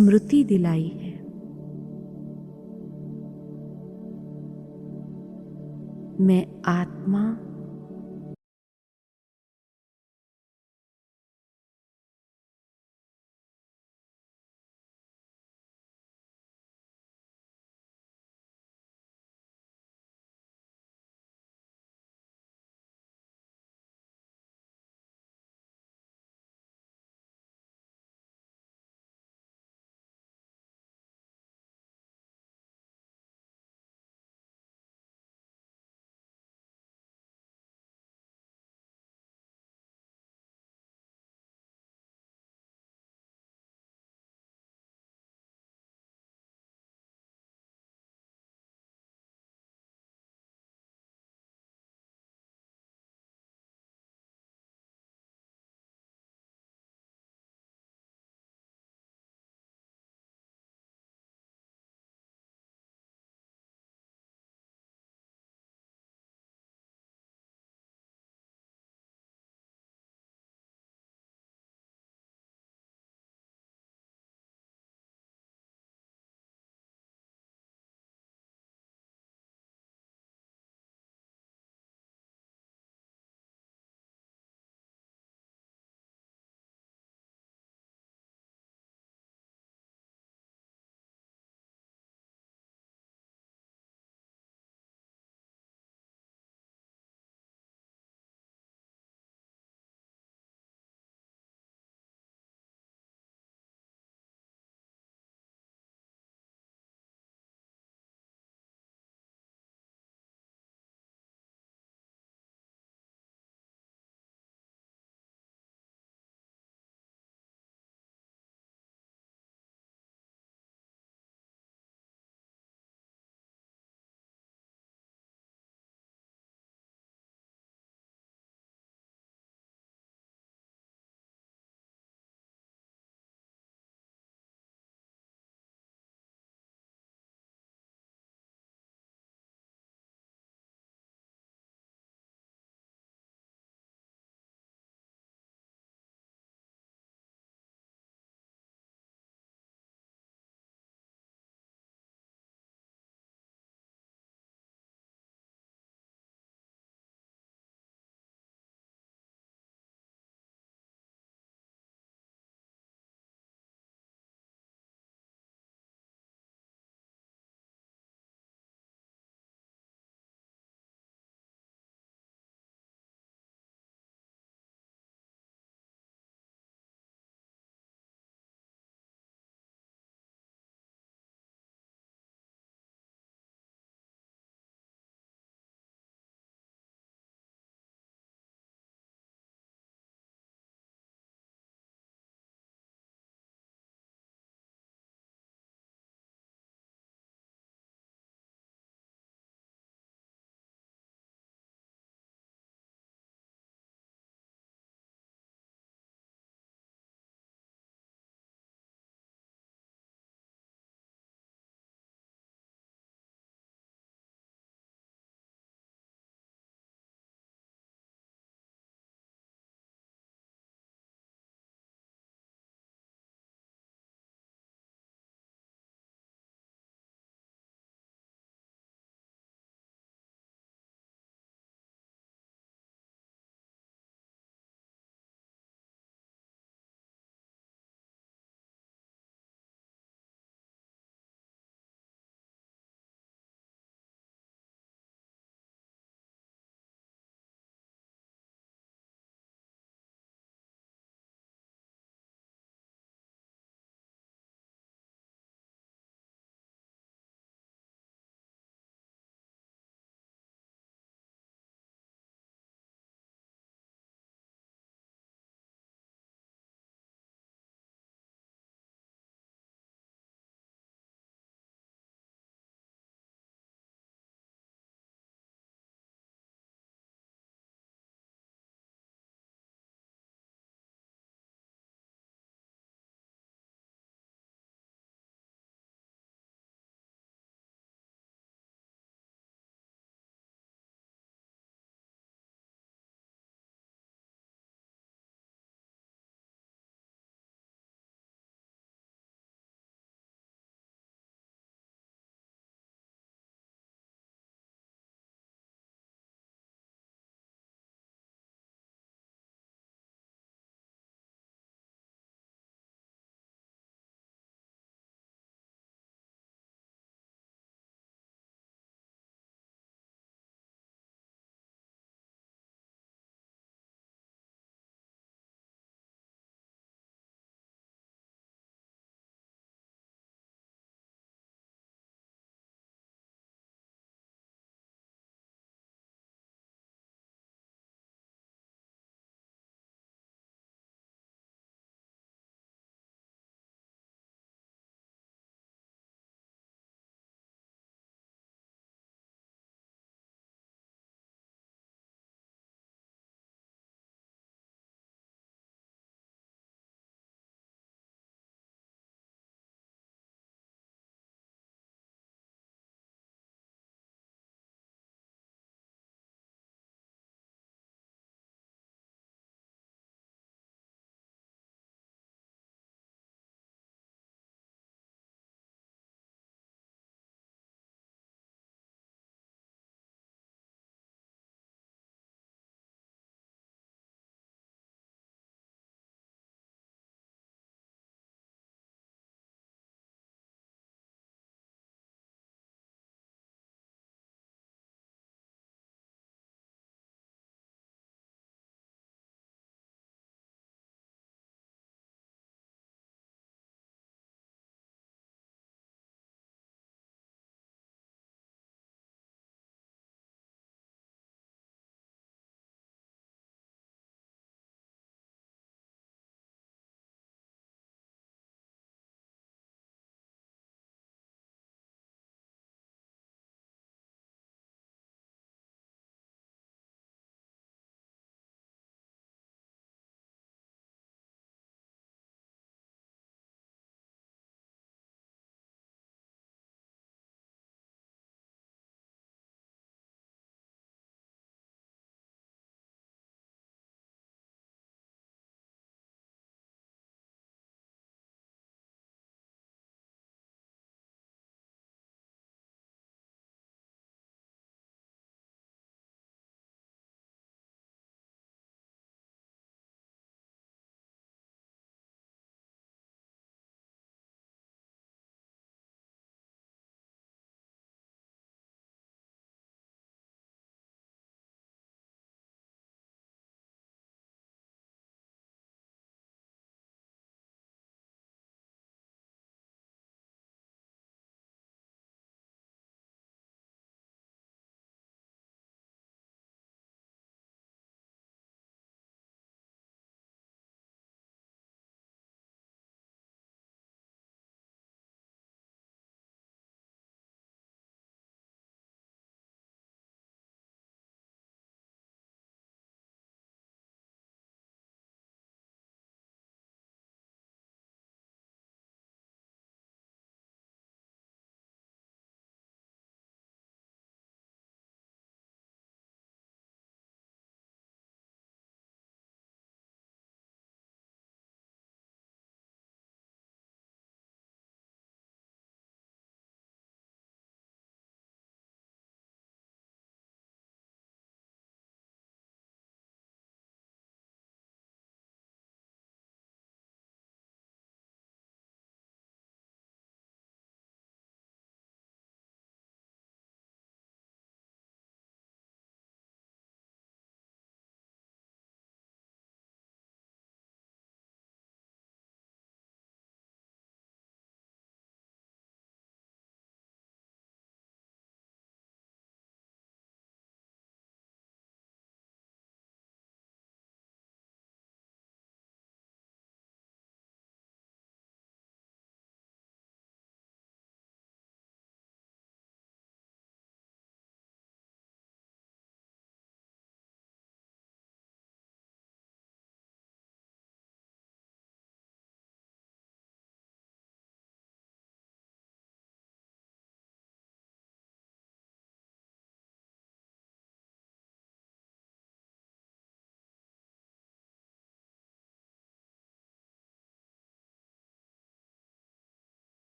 स्मृति दिलाई है। मैं आत्मा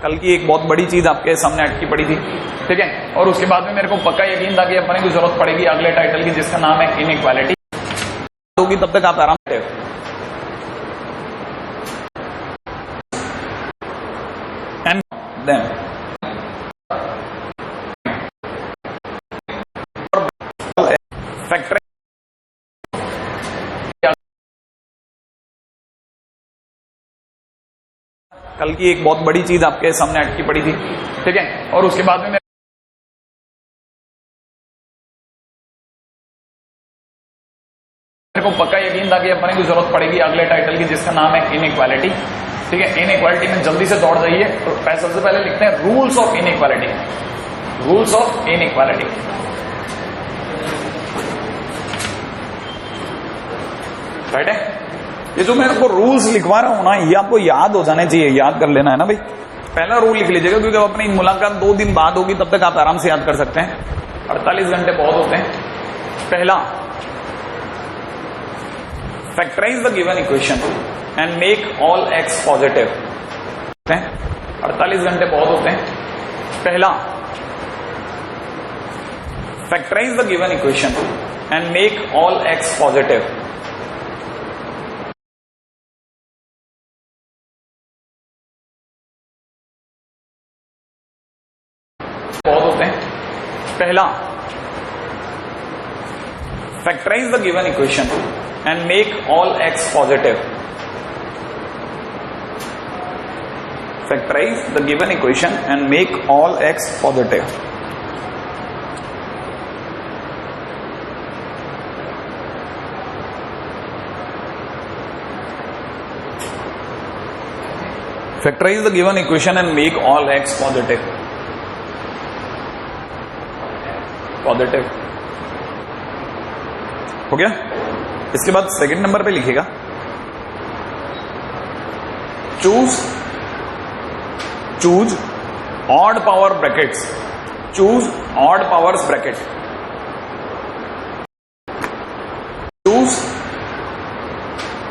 कल की एक बहुत बड़ी चीज आपके सामने अटकी पड़ी थी, ठीक है। और उसके बाद में मेरे को पक्का यकीन था कि अपने को जरूरत पड़ेगी अगले टाइटल की, जिसका नाम है इनइक्वालिटी होगी। तब तक आप आराम से एंड देन फैक्टर कल की एक बहुत बड़ी चीज आपके सामने अटकी पड़ी थी, ठीक है। और उसके बाद में मेरे को पक्का यकीन था कि अपने को जरूरत पड़ेगी अगले टाइटल की, जिसका नाम है इनइक्वालिटी, ठीक है। इनइक्वालिटी में जल्दी से दौड़ जाइए। तो सबसे पहले लिखते हैं rules of inequality. Rules of inequality, right है। ये जो मैं आपको रूल्स लिखवा रहा हूं ना, ये आपको याद हो जाने चाहिए, याद कर लेना है ना भाई। पहला रूल लिख लीजिएगा, क्योंकि जब अपनी मुलाकात 2 दिन बाद होगी तब तक आप आराम से याद कर सकते हैं। 48 घंटे बहुत होते हैं। पहला, factorise the given equation and make all x positive. 48 घंटे बहुत होते हैं। पहला, factorise the given equation and make all x positive. बहुत होते हैं। पहला, factorise the given equation and make all x positive. Factorise the given equation and make all x positive. Factorise the given equation and make all x positive. Positive हो गया। इसके बाद second number पे लिखिएगा, choose odd power brackets. Choose odd powers bracket.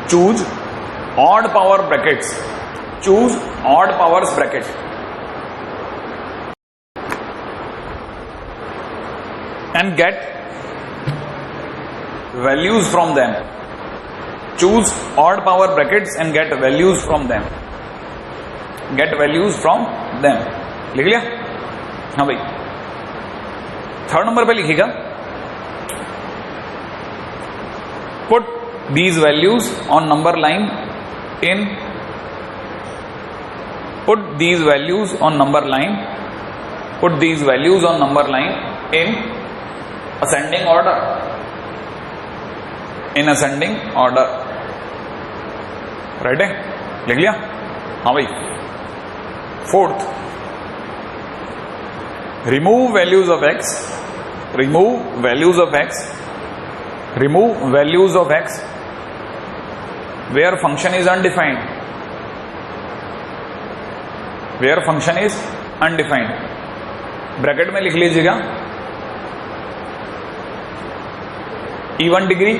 Choose odd power brackets. Choose odd powers bracket and get values from them. Choose odd power brackets and get values from them. Get values from them. लिख लिया? हाँ भाई। Third number पे लिखिएगा, put these values on number line in put these values on number line put these values on number line in ascending order. In ascending order, right है। लिख लिया? हाँ भाई। Fourth, remove values of x. Remove values of x. Remove values of x where function is undefined. Where function is undefined. Bracket में लिख लीजिएगा, even degree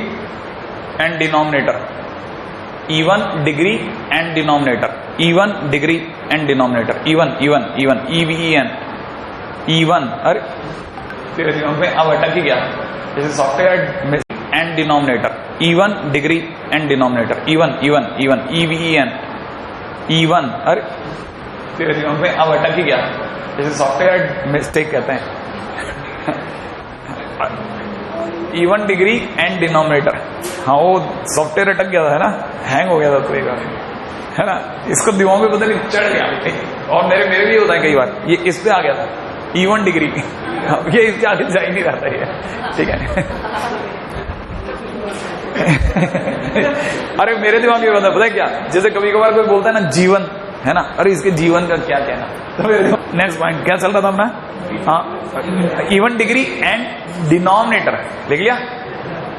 and denominator. Even degree and denominator. Even degree and denominator. Even EVEN. Even, अरे तेरे दिमाग में अब अटक ही गया, जैसे software and denominator. even degree and denominator. even EVEN. even, अरे तेरे दिमाग में अब अटक ही गया, जैसे सॉफ्टवेयर मिस्टेक कहते हैं। Even degree and denominator. हाँ, वो सॉफ्टवेयर अटक गया था, है ना, हैंग हो गया था तो एक बार, है ना। इसको दिमाग में पता नहीं चढ़ गया, और मेरे भी होता है कई बार, ये इस पे आ गया था इवन डिग्री। ये इसके आगे जा ही नहीं रहा था ये, ठीक है। अरे मेरे दिमाग में पता है क्या, जैसे कभी कभार कोई बोलता है ना जीवन, है ना, अरे इसके जीवन का क्या कहना। तो नेक्स्ट पॉइंट क्या चल रहा था अपना? हाँ, इवन डिग्री एंड डिनोमिनेटर। लिख लिया?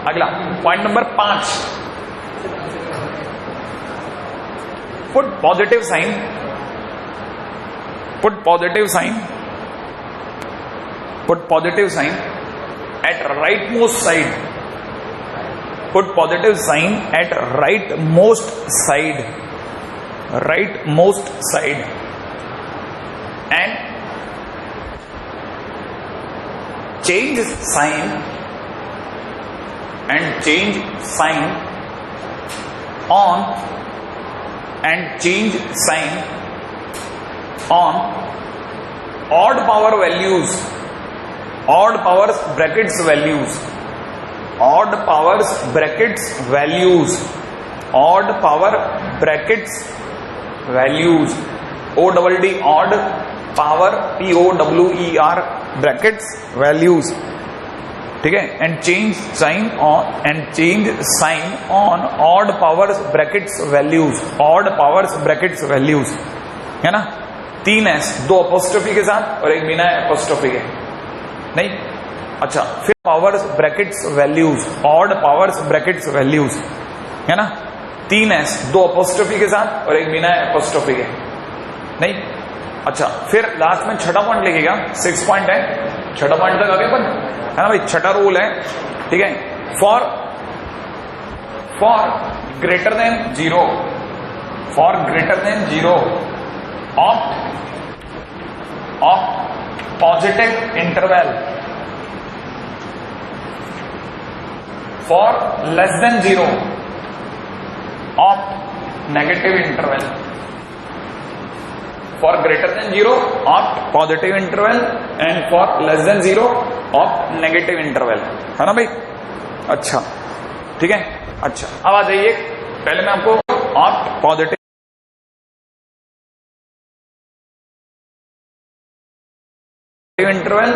अगला point number 5, put positive sign. Put positive sign. Put positive sign at right most side. Put positive sign at right most side. Right most side. and change sign on odd power values, odd powers brackets values, odd powers brackets values, odd power brackets values, ODD odd power POWER brackets values, ठीक है, and change sign on odd powers brackets values, odd powers brackets values, है ना। 3 S, 2 apostrophe के साथ और एक बिना apostrophe के, नहीं, अच्छा, फिर powers brackets values, odd powers brackets values, है ना। 3 एस, 2 अपोस्ट्रोफी के साथ और एक बिना अपोस्ट्रोफी के, नहीं, अच्छा, फिर लास्ट में छठा पॉइंट लिखिएगा, 6 पॉइंट है, छठा पॉइंट तक आगे अपन, है ना भाई, छठा रूल है, ठीक है। For greater than zero, opt positive interval, for less than zero opt negative interval, for greater than zero opt positive interval and for less than zero opt negative interval, है ना भाई। अच्छा, ठीक है। अच्छा, अब आ जाइए, पहले मैं आपको opt positive interval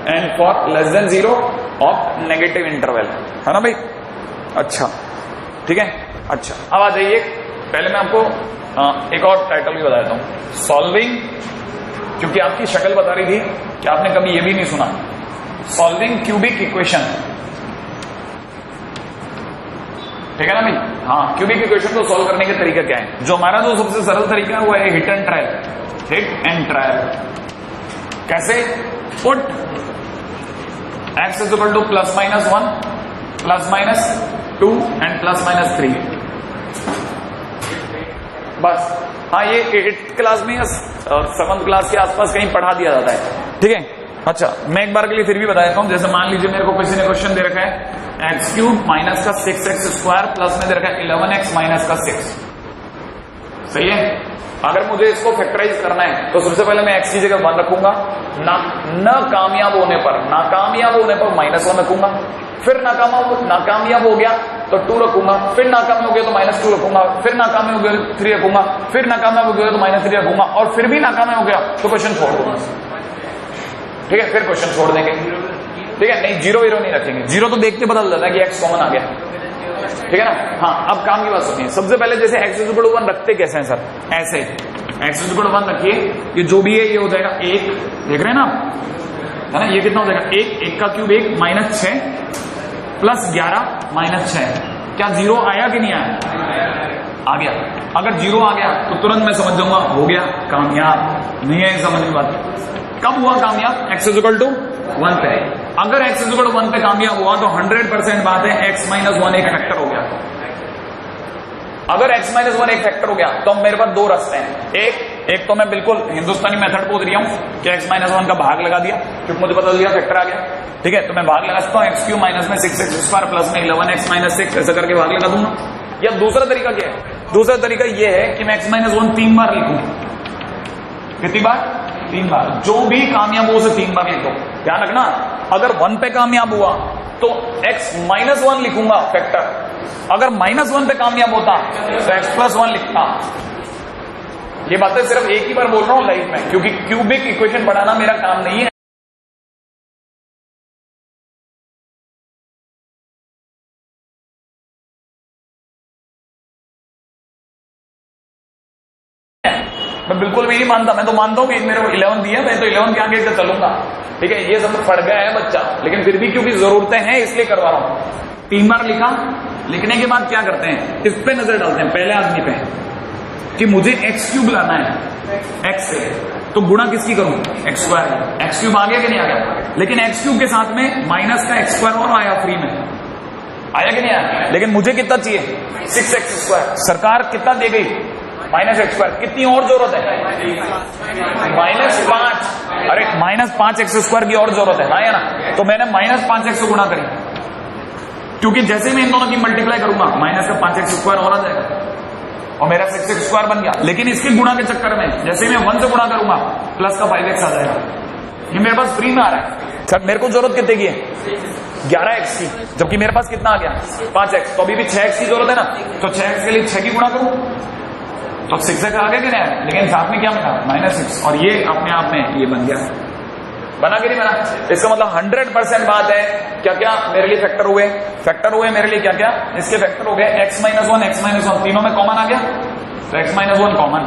and for less than zero of negative interval, है ना भाई। अच्छा, ठीक है। अच्छा, अब आ जाइए, पहले मैं आपको एक और टाइटल भी बता देता हूं, सॉल्विंग, क्योंकि आपकी शक्ल बता रही थी कि आपने कभी ये भी नहीं सुना, सॉल्विंग क्यूबिक इक्वेशन, ठीक है ना भाई। हाँ, क्यूबिक इक्वेशन को सॉल्व करने के तरीका क्या है, जो हमारा जो सबसे सरल तरीका है वो है हिट एंड ट्रायल, कैसे, put x is equal to +-1, +-2 and +-3, बस। हाँ, ये 8th क्लास में या 7th क्लास के आसपास कहीं पढ़ा दिया जाता है, ठीक है। अच्छा, मैं एक बार के लिए फिर भी बता देता हूं, जैसे मान लीजिए मेरे को किसी ने क्वेश्चन दे रखा है x³ - 6x² प्लस में दे रखा है 11x - 6, सही है। अगर मुझे इसको फैक्टराइज करना है तो सबसे पहले मैं x की जगह 1 रखूंगा, नाकामयाब होने पर -1 रखूंगा, फिर नाकामयाब हो गया तो 2 रखूंगा, फिर नाकामयाब हो गया तो -2 रखूंगा, फिर नाकामयाब हो गया तो 3 रखूंगा, फिर नाकामयाब हो गया तो -3 रखूंगा, और फिर भी नाकामयाब हो गया तो क्वेश्चन छोड़ दूंगा, ठीक है। फिर क्वेश्चन छोड़ देंगे, ठीक है। नहीं, 0 नहीं रखेंगे, 0 तो देखते पता चलता है कि x कॉमन आ गया, ठीक है ना। हाँ, अब काम की बात सुनिए, सबसे पहले जैसे x = 1 रखते कैसे हैं सर, ऐसे x = 1 रखिए, ये जो भी है ये हो जाएगा 1, देख रहे हैं ना, है ना। ये कितना हो जाएगा 1 का क्यूब 1 -6 + 11 -6, क्या 0 आया कि नहीं आया, आ गया। अगर 0 आ गया तो तुरंत मैं समझ जाऊंगा हो गया कामयाब, नहीं है समझ में बात। कब हुआ कामयाब, x = 1 पे। अगर x = 1 पे कामयाब हुआ तो 100% बात है x - 1 एक फैक्टर हो गया। अगर x - 1 एक फैक्टर हो गया तो मेरे पास 2 रास्ते हैं, एक तो मैं बिल्कुल हिंदुस्तानी मेथड पूछ रहा हूं कि x - 1 का भाग लगा दिया, क्योंकि मुझे पता चल गया फैक्टर आ गया, ठीक है। तो मैं भाग लगा सकता हूं, x³ - 6x² प्लस में 11x - 6, ऐसा करके भाग लगा दूंगा। या दूसरा तरीका क्या है, दूसरा तरीका यह है कि मैं x - 1 3 बार लिखूं, कितनी बार, 3 बार, जो भी कामयाब हो उसे 3 बार लिखो। ध्यान रखना, अगर 1 पे कामयाब हुआ तो x - 1 लिखूंगा फैक्टर, अगर -1 पे कामयाब होता तो x + 1 लिखता। ये बातें सिर्फ एक ही बार बोल रहा हूं लाइफ में, क्योंकि क्यूबिक इक्वेशन पढ़ाना मेरा काम नहीं है। मैं बिल्कुल भी नहीं मानता, मैं तो मानता हूं कि मेरे को 11 दिया, मैं तो 11 के आगे से चलूंगा, ठीक है। ये सब पढ़ गया है बच्चा, लेकिन फिर भी क्योंकि जरूरतें हैं इसलिए करवा रहा हूं। 3 बार लिखा, लिखने के बाद क्या करते हैं, इस पे नजर डालते हैं पहले आदमी पे कि मुझे एक्स क्यूब लाना है एक्स से, तो गुणा किसकी करूं, एक्स स्क्वायर। एक्स क्यूब आ गया कि नहीं आ गया, लेकिन एक्स क्यूब के साथ में माइनस का एक्स स्क्वायर और आया फ्री में, आया कि नहीं आया, लेकिन मुझे कितना चाहिए 6x²। सरकार कितना दे गई, -x²। कितनी और जरूरत है, -5। अरे -5x² की और जरूरत है, हाँ या ना, तो मैंने -5x से गुणा करी, क्योंकि जैसे मैं इन दोनों की मल्टीप्लाई करूंगा माइनस का 5x² और आ जाएगा और मेरा 6x² बन गया। लेकिन इसके गुणा के चक्कर में जैसे मैं 1 से गुणा करूंगा प्लस का 5x आ जाएगा, ये मेरे पास फ्री में आ रहा है। सर मेरे को जरूरत कितने की है, 11x की, जबकि मेरे पास कितना आ गया 5x, तो अभी भी 6x की जरूरत है ना, तो 6x के लिए 6 की गुणा करूं तो 6x आ गया कि नहीं, लेकिन साथ में क्या मिला -6, और ये अपने आप में ये बन गया, बना कि नहीं बना। इसका मतलब 100% बात है, क्या क्या मेरे लिए फैक्टर हुए मेरे लिए क्या क्या, इसके फैक्टर हो गए x -1 तीनों में कॉमन आ गया, तो x -1 कॉमन,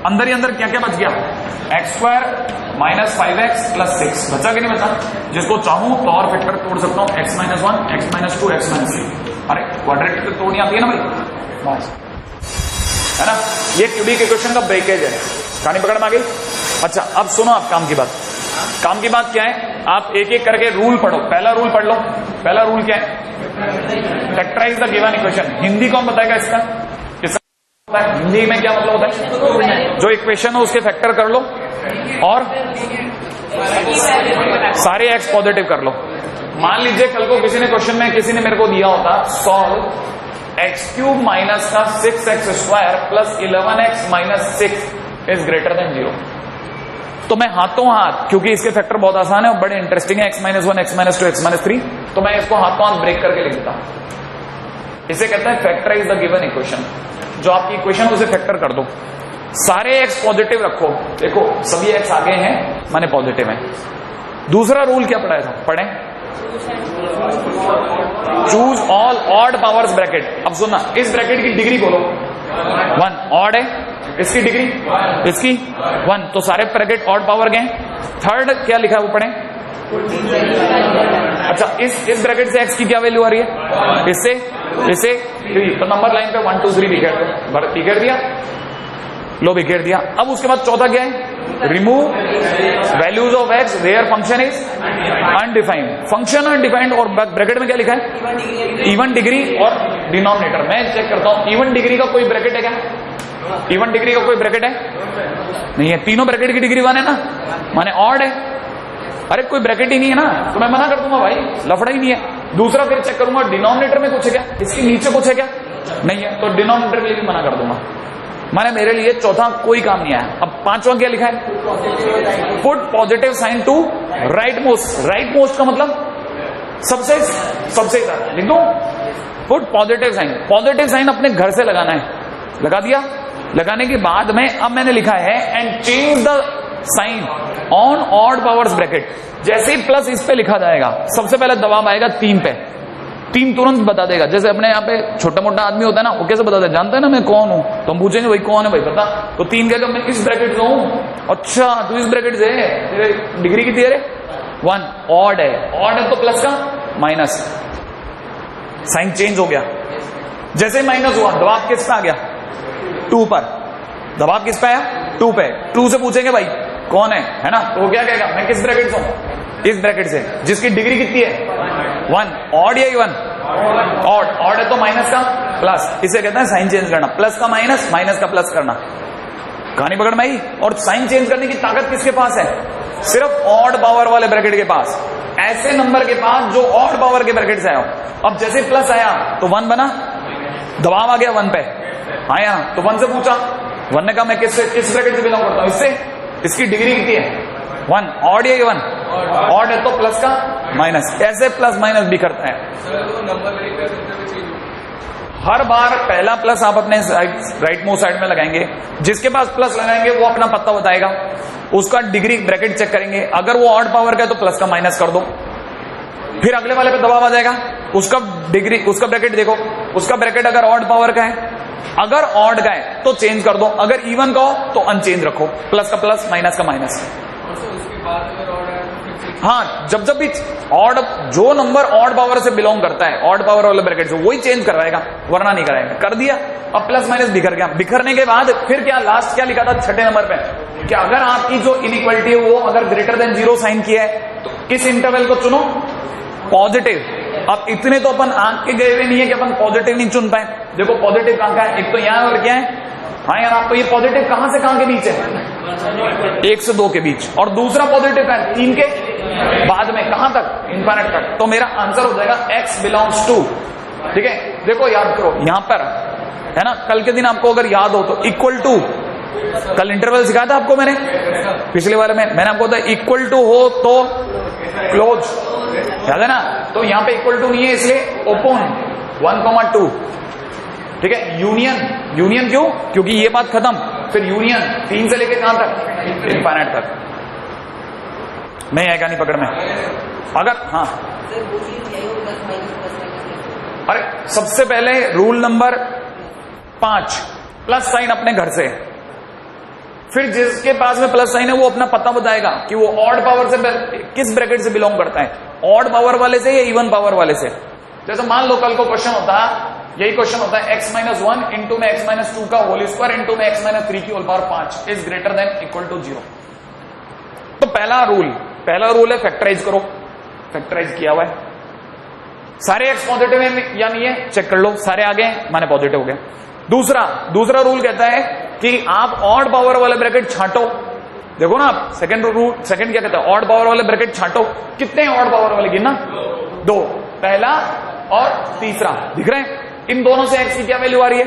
अंदर ही अंदर क्या क्या बच गया, x² -5x + 6 बचा कि नहीं बचा। जिसको चाहूं तो और फैक्टर तोड़ सकता हूं, x -1 x -2 x -3। अरे क्वाड्रेटिक तो तोड़नी आती है ना भाई, है ना, ये क्यूबिक इक्वेशन का ब्रेकेज है। कहानी पकड़ में आ गई। अच्छा अब सुनो आप काम की बात क्या है, आप एक एक करके रूल पढ़ो। पहला रूल पढ़ लो। पहला रूल क्या है, factorise the given equation. Hindi कौन बताएगा इसका हिंदी में क्या मतलब होता है, जो इक्वेशन हो उसके फैक्टर कर लो और सारे एक्स पॉजिटिव कर लो। मान लीजिए कल को किसी ने क्वेश्चन में किसी ने मेरे को दिया होता, सॉल्व x³ माइनस का 6x² + 11x - 6 is greater then 0। तो मैं हाथों हाथ, क्योंकि इसके फैक्टर बहुत आसान है और बड़े इंटरेस्टिंग है, x -1 x -2 x -3, तो मैं इसको हाथों हाथ ब्रेक करके लिख देता हूं। इसे कहते हैं फैक्टराइज द गिवन इक्वेशन। जो आपकी इक्वेशन उसे फैक्टर कर दो, सारे x पॉजिटिव रखो। देखो सभी x आगे हैं माने पॉजिटिव है। दूसरा रूल क्या पढ़ाया था, पढ़े, choose all odd powers bracket. अब सुनना, इस ब्रैकेट की डिग्री बोलो 1, ऑड है, इसकी डिग्री इसकी 1, तो सारे ब्रैकेट ऑड पावर गए। थर्ड क्या लिखा है वो पढ़े। अच्छा इस ब्रैकेट से x की क्या वैल्यू आ रही है, इससे 3, तो नंबर लाइन पे 1 2 3 बिखेर दिया, लो बिखेर दिया। अब उसके बाद चौथा क्या है, remove values of x where function is undefined. Function undefined और ब्रैकेट में क्या लिखा है, इवन डिग्री और डिनोमिनेटर। मैं चेक करता हूं इवन डिग्री का कोई ब्रैकेट है क्या, इवन डिग्री का कोई ब्रैकेट है नहीं है, तीनों ब्रैकेट की डिग्री 1 है ना, माने ऑड है। अरे कोई ब्रैकेट ही नहीं है ना, तो मैं मना कर दूंगा भाई, लफड़ा ही नहीं है। दूसरा फिर चेक करूंगा डिनोमिनेटर में कुछ है क्या, इसके नीचे कुछ है क्या, नहीं है, तो डिनोमिनेटर के लिए भी मना कर दूंगा, माने मेरे लिए चौथा कोई काम नहीं आया। अब पांचवा क्या लिखा है, put positive sign to right most. Right most का मतलब सबसे ज्यादा लिख दो, put positive sign. Positive sign अपने घर से लगाना है, लगा दिया। लगाने के बाद में अब मैंने लिखा है and change the sign on odd powers bracket. जैसे ही प्लस इस पे लिखा जाएगा, सबसे पहले दबाव आएगा 3 पे, 3 तुरंत बता देगा। जैसे अपने यहाँ पे छोटा मोटा आदमी होता है ना, वो कैसे बताता है, जानता है ना मैं कौन हूं, तो हम पूछेंगे भाई कौन है भाई बता, तो 3 कहेगा मैं इस ब्रैकेट से हूं। अच्छा तू इस ब्रैकेट से है, तेरे डिग्री कितनी है, 1, ऑड है। ऑड है तो प्लस का माइनस, साइन चेंज हो गया। जैसे माइनस हुआ दबाव किस पे आ गया, 2 पर। दबाव किस पे आया, 2 पे। 2 से पूछेंगे भाई कौन है ना, तो वो क्या कहेगा, मैं किस ब्रैकेट से हूं, इस ब्रैकेट से, जिसकी डिग्री कितनी है 1। ऑड या इवन, ऑड। ऑड है तो माइनस का प्लस, इसे कहते हैं साइन चेंज करना, प्लस का माइनस, माइनस का प्लस करना। कहानी पकड़ में आई। और साइन चेंज करने की ताकत किसके पास है, सिर्फ ऑड पावर वाले ब्रैकेट के पास, ऐसे नंबर के पास जो ऑड पावर के ब्रैकेट से आया। अब जैसे प्लस आया तो 1 बना, दबाव आ गया 1 पे, आया तो 1 से पूछा, 1 ने कहा मैं किस ब्रैकेट से बिलोंग करता हूं, इससे, इसकी डिग्री कितनी है 1। ऑड या इवन, ऑड है तो प्लस का माइनस, ऐसे प्लस माइनस भी करता है। हर बार पहला प्लस आप अपने राइट मोस्ट साइड में लगाएंगे, जिसके पास प्लस लगाएंगे वो अपना पत्ता बताएगा, उसका डिग्री ब्रैकेट चेक करेंगे, अगर वो ऑड पावर का है तो प्लस का माइनस कर दो, फिर अगले वाले पे दबाव आ जाएगा, उसका डिग्री, उसका ब्रैकेट देखो, उसका ब्रैकेट अगर ऑड पावर का है, अगर ऑड का है तो चेंज कर दो, अगर इवन का हो तो अनचेंज रखो, प्लस का प्लस माइनस का माइनस। हाँ, जब जब भी ऑड, जो नंबर ऑड पावर से बिलोंग करता है, ऑड पावर वाले ब्रैकेट से, वही चेंज करवाएगा, वरना नहीं कराएगा। कर दिया, अब प्लस माइनस बिखर गया। बिखरने के बाद फिर क्या, लास्ट क्या लिखा था छठे नंबर पे, कि अगर आपकी जो इनइक्वालिटी है वो अगर ग्रेटर देन 0 साइन किया है तो किस इंटरवल को चुनो, पॉजिटिव। अब इतने तो अपन आंख के गए हुए नहीं है कि अपन पॉजिटिव नहीं चुन पाए। देखो पॉजिटिव कहां है, एक तो यहां और क्या है, हाँ यार आपको ये पॉजिटिव कहां से कहां के बीच है, 1 से 2 के बीच, और दूसरा पॉजिटिव है 3 के बाद में, कहां तक, इनफाइनाइट तक। तो मेरा आंसर हो जाएगा x बिलोंग्स टू, ठीक है। देखो याद करो यहां पर है ना, कल के दिन आपको अगर याद हो तो इक्वल टू, कल इंटरवल सिखाया था आपको मैंने पिछले वाले में, मैंने आपको बताया इक्वल टू हो तो क्लोज, याद है ना। तो यहां पे इक्वल टू नहीं है इसलिए ओपन 1,2, ठीक है। यूनियन, यूनियन क्यों, क्योंकि ये बात खत्म, फिर यूनियन 3 से लेके कहां तक, इनफाइनाइट तक। नहीं आएगा नहीं पकड़ में, अगर हाँ, अरे सबसे पहले रूल नंबर 5, प्लस साइन अपने घर से, फिर जिसके पास में प्लस साइन है वो अपना पता बताएगा कि वो ऑड पावर से किस ब्रैकेट से बिलोंग करता है, ऑड पावर वाले से या इवन पावर वाले से। जैसे मान लो कल को क्वेश्चन होता है, यही क्वेश्चन होता है x-1 इंटू में x-2 का होल स्क्वायर इंटू में x-3 की whole power 5 is greater than equal to 0। तो पहला रूल है फैक्टराइज करो, फैक्टराइज किया हुआ है, सारे x पॉजिटिव है या नहीं है चेक कर लो, सारे आ गए माने पॉजिटिव हो गया। दूसरा रूल कहता है कि आप ऑड पावर वाले ब्रैकेट छांटो। देखो ना आप, सेकंड क्या कहता है, ऑड पावर वाले ब्रैकेट छांटो। कितने ऑड पावर वाले गिनना, 2, पहला और तीसरा, दिख रहे हैं। इन दोनों से x की क्या वैल्यू आ रही है,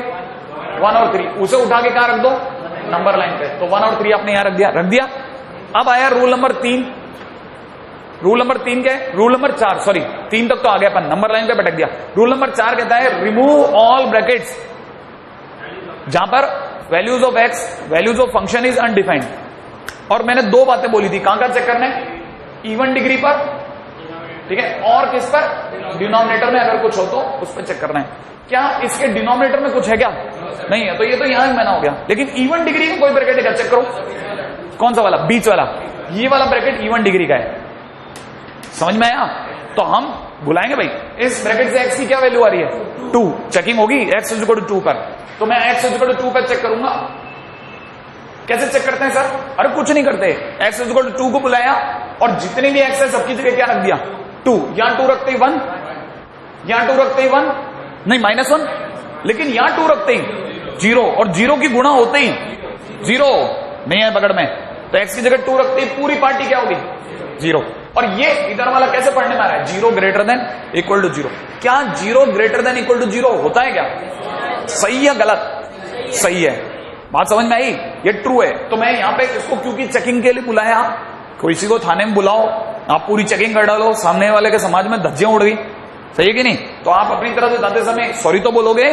1 और 3, उसे उठा के कहां रख दो, नंबर लाइन पे। तो 1 और 3 आपने यहां रख दिया। अब आया रूल नंबर 3, रूल नंबर 3 क्या है, रूल नंबर 4, सॉरी 3 तक तो आ गया अपन, नंबर लाइन पे भटक दिया। रूल नंबर 4 कहता है रिमूव ऑल ब्रैकेट्स जहां पर values of x, values of function is undefined. और मैंने 2 बातें बोली थी, कहां चेक करने, इवन डिग्री पर, ठीक है, और किस पर, डिनोमिनेटर में अगर कुछ हो तो उस पर चेक करना है। क्या इसके डिनोमिनेटर में कुछ है क्या, नहीं है, तो ये तो यहां मैंने हो गया। लेकिन इवन डिग्री का कोई ब्रैकेट है क्या, चेक करो, कौन सा वाला, बीच वाला, ये वाला ब्रैकेट इवन डिग्री का है, समझ में आया। तो हम बुलाएंगे भाई इस ब्रैकेट से x की क्या वैल्यू आ रही है, 2, चेकिंग होगी x इक्वल टू 2 पर। तो मैं x इक्वल टू 2 पर चेक करूंगा। कैसे चेक करते हैं सर, अरे कुछ नहीं करते, x इक्वल टू 2 को बुलाया और जितने भी x है सबकी जगह क्या रख दिया, 2, यहां 2 रखते ही 1, यहां 2 रखते ही 1, नहीं -1, लेकिन यहां 2 रखते ही 0, और 0 की गुणा होते ही 0, नहीं है पकड़ में। तो x की जगह 2 रखते ही पूरी पार्टी क्या होगी, 0। और ये इधर वाला कैसे पढ़ने में आ रहा है, 0 ग्रेटर देन इक्वल टू 0। क्या 0 ग्रेटर देन इक्वल टू 0 होता है क्या, सही या गलत, सही है, बात समझ में आई, ये ट्रू है। तो मैं यहाँ पे इसको क्योंकि चेकिंग के लिए बुलाया, किसी को थाने में बुलाओ, आप पूरी चेकिंग कर डालो, सामने वाले के समाज में धज्जियां उड़ गई, सही है कि नहीं। तो आप अपनी तरफ से जाते समय सॉरी तो बोलोगे,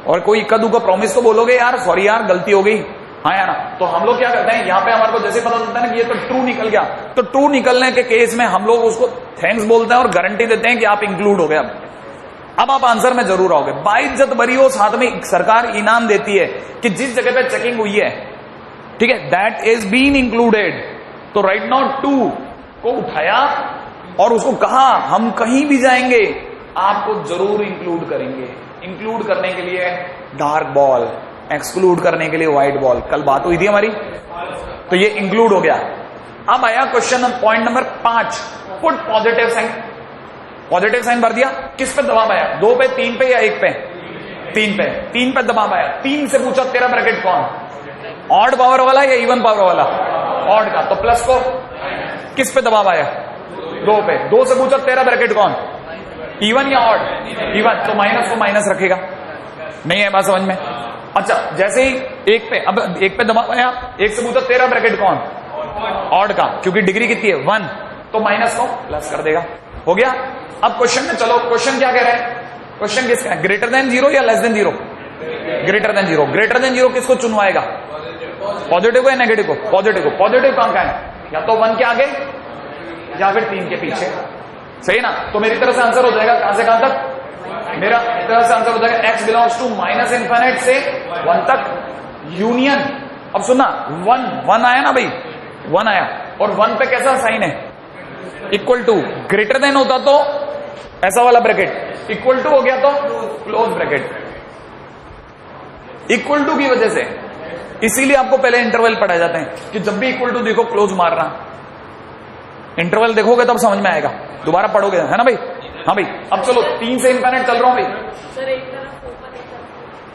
और कोई इक्का दुक्का प्रॉमिस तो बोलोगे, यार सॉरी यार गलती हो गई, हाँ यार ना। तो हम लोग क्या करते हैं, यहाँ पे हमारे को जैसे पता चलता है ना कि ये तो ट्रू निकल गया, तो ट्रू निकलने के केस में हम लोग उसको थैंक्स बोलते हैं और गारंटी देते हैं कि आप इंक्लूड हो गए। अब आप आंसर में जरूर आओगे, बाइज्जत बरी हो, साथ में सरकार इनाम देती है कि जिस जगह पे चेकिंग हुई है, ठीक है, दैट इज बीन इंक्लूडेड। तो राइट नाउ 2 को उठाया और उसको कहा हम कहीं भी जाएंगे आपको जरूर इंक्लूड करेंगे। इंक्लूड करने के लिए डार्क बॉल, एक्सक्लूड करने के लिए व्हाइट बॉल, कल बात हुई थी हमारी, तो ये इंक्लूड हो गया। अब आया question point number 5, put positive sign. Positive sign भर दिया, किस पे दबाव आया, 2 पे, 3 पे या 1 पे, 3 पे, 3 पे दबाव आया। 3 से पूछा तेरा ब्रैकेट कौन, ऑड पावर वाला या इवन पावर वाला, ऑड का, तो प्लस को किस पे दबाव आया, 2 पे। 2 से पूछा तेरा ब्रैकेट कौन, इवन या ऑड, इवन, तो माइनस को माइनस रखेगा, नहीं है बात समझ में। अच्छा जैसे ही 1 पे, अब 1 पे दबाव आया, 1 से पूछा तेरा ब्रैकेट कौन, ऑड का, क्योंकि डिग्री कितनी है 1, तो माइनस को प्लस कर देगा, हो गया। अब क्वेश्चन में चलो, क्वेश्चन क्या कह रहे हैं, क्वेश्चन किसका है, ग्रेटर देन 0 या less than 0, greater than 0। Greater than 0 किसको चुनवाएगा, पॉजिटिव को या नेगेटिव को, पॉजिटिव को। पॉजिटिव कहां का है, या तो 1 के आगे या फिर 3 के पीछे, सही ना। तो मेरी तरफ से आंसर हो जाएगा कहां से कहां तक, मेरा तरफ से आंसर हो जाएगा x बिलोंग्स टू -इनफिनिट से 1 तक, यूनियन। अब सुनना, 1 आया ना भाई, 1 आया, और 1 पे कैसा साइन है, इक्वल टू, ग्रेटर देन होता तो ऐसा वाला ब्रैकेट, इक्वल टू हो गया तो क्लोज ब्रैकेट। इक्वल टू की वजह से इसीलिए आपको पहले इंटरवल पढ़ाए जाते हैं कि जब भी इक्वल टू देखो क्लोज मारना। इंटरवल देखोगे तब समझ में आएगा, दोबारा पढ़ोगे, है ना भाई। हाँ भाई, अब चलो 3 से इनफिनिट चल रहा हूं भाई।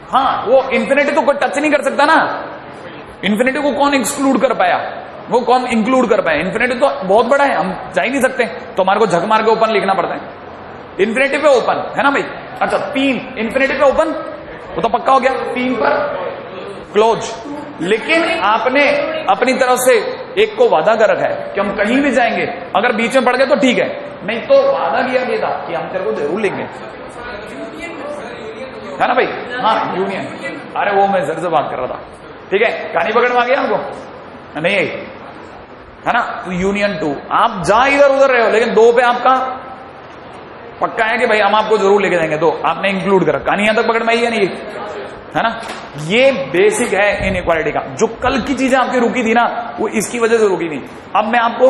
हाँ, वो इन्फिनिटी तो कोई टच नहीं कर सकता ना। इन्फिनिटी को कौन एक्सक्लूड कर पाया, वो कौन इंक्लूड कर पाया। इन्फिनिटी तो बहुत बड़ा है, हम जा ही नहीं सकते, तो हमारे को झक मार के ओपन लिखना पड़ता है। इन्फिनिटी पे ओपन, है ना भाई। अच्छा 3 इन्फिनिटी पे ओपन, वो तो पक्का हो गया। 3 पर क्लोज। लेकिन आपने अपनी तरफ से एक को वादा कर रखा है कि हम कहीं भी जाएंगे, अगर बीच में पड़ गए तो ठीक है, नहीं तो वादा किया गया था कि हम तेरे को जरूर लेंगे, है ना भाई। हाँ यूनियन, अरे वो मैं जर से बात कर रहा था, ठीक है। कहानी पकड़ में आ गया हमको, नहीं है ना। तो यूनियन 2, आप जा इधर उधर रहे हो, लेकिन 2 पे आपका पक्का है कि भाई हम आपको जरूर लेके जाएंगे, तो आपने इंक्लूड करा। कहानी यहां तक पकड़ में आई है नहीं, है ना। ये बेसिक है इनइक्वालिटी का। जो कल की चीजें आपकी रुकी थी ना, वो इसकी वजह से रुकी थी। अब मैं आपको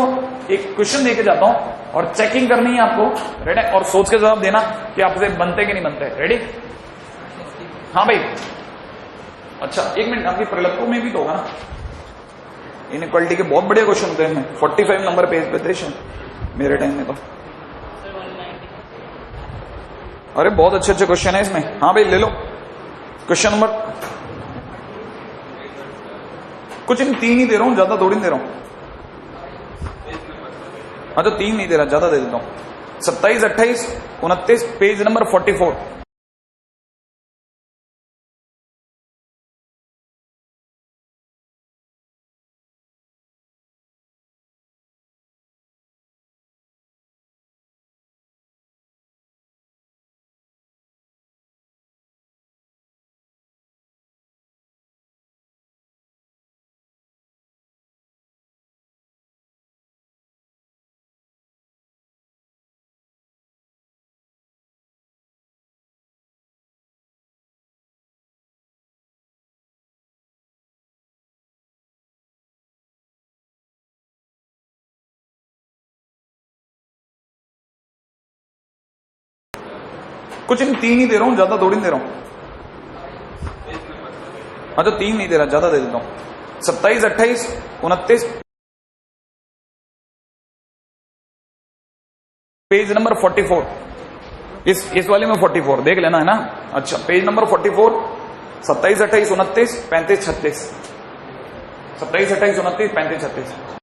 एक क्वेश्चन देके जाता हूं और चेकिंग करनी है आपको, रेडी, और सोच के जवाब देना कि आपसे बनते कि नहीं बनते। रेडी? हाँ भाई। अच्छा एक मिनट, आपकी प्रलक्कों में भी तो होगा ना इनइक्वालिटी के, बहुत बढ़िया क्वेश्चन होते हैं। 45 नंबर पेज पे थे मेरे टाइम में तो। अरे बहुत अच्छे अच्छे क्वेश्चन है इसमें। हाँ भाई ले लो क्वेश्चन नंबर, कुछ इन 3 ही दे रहा हूं, ज्यादा थोड़ी दे रहा हूं। हाँ तो 3 नहीं दे रहा, ज्यादा दे देता हूं। 27, 28, 29, पेज नंबर 44। कुछ इन 3 ही दे रहा हूं, ज्यादा थोड़ी दे रहा हूं। हाँ तो 3 नहीं दे रहा, ज्यादा दे देता हूं। 27, 28, 29, पेज नंबर 44। इस वाले में 44 देख लेना, है ना। अच्छा पेज नंबर 44, 27, 28, 29, 35, 36। 27, 28, 29, 35, 36।